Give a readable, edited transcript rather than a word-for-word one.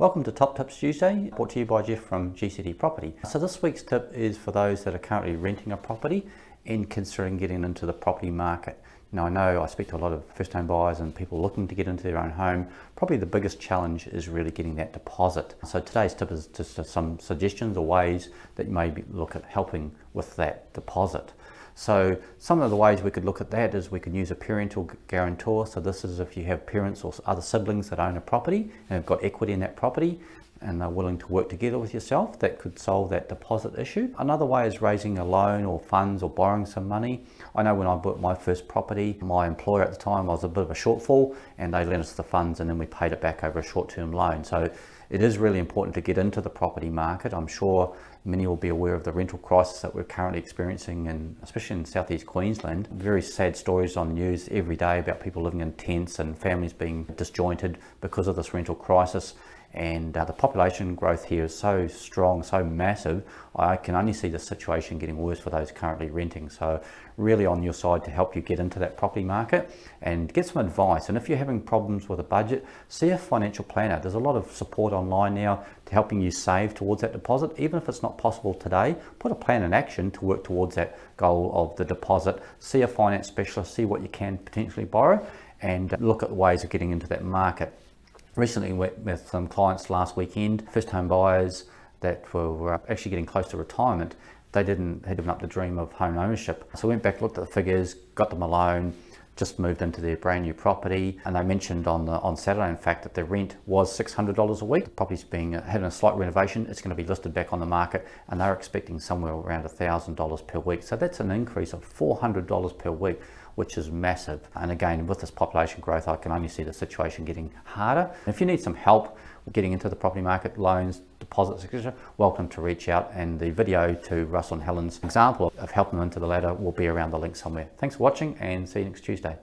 Welcome to Top Tips Tuesday, brought to you by Jeff from GCD Property. So this week's tip is for those that are currently renting a property and considering getting into the property market. Now I know I speak to a lot of first home buyers and people looking to get into their own home. Probably the biggest challenge is really getting that deposit. So today's tip is just some suggestions or ways that you may look at helping with that deposit. So some of the ways we could look at that is we could use a parental guarantor. So this is if you have parents or other siblings that own a property and have got equity in that property and are willing to work together with yourself, that could solve that deposit issue. Another way is raising a loan or funds or borrowing some money. I know when I bought my first property, my employer at the time was a bit of a shortfall and they lent us the funds and then we paid it back over a short-term loan. So it is really important to get into the property market. I'm sure many will be aware of the rental crisis that we're currently experiencing, and especially in southeast Queensland. Very sad stories on the news every day about people living in tents and families being disjointed because of this rental crisis. And the population growth here is so strong, so massive, I can only see the situation getting worse for those currently renting. So really on your side to help you get into that property market and get some advice. And if you're having problems with a budget, see a financial planner. There's a lot of support online now to helping you save towards that deposit. Even if it's not possible today, put a plan in action to work towards that goal of the deposit. See a finance specialist, see what you can potentially borrow and look at ways of getting into that market. Recently went with some clients last weekend, first home buyers that were actually getting close to retirement. They hadn't given up the dream of home ownership. So we went back, looked at the figures, got them a loan, just moved into their brand new property. And they mentioned on Saturday, in fact, that their rent was $600 a week. The property's having a slight renovation. It's going to be listed back on the market and they're expecting somewhere around $1,000 per week. So that's an increase of $400 per week, which is massive. And again, with this population growth, I can only see the situation getting harder. If you need some help getting into the property market, loans, deposits, etc., welcome to reach out. And the video to Russell and Helen's example of helping them into the ladder will be around the link somewhere. Thanks for watching and see you next Tuesday.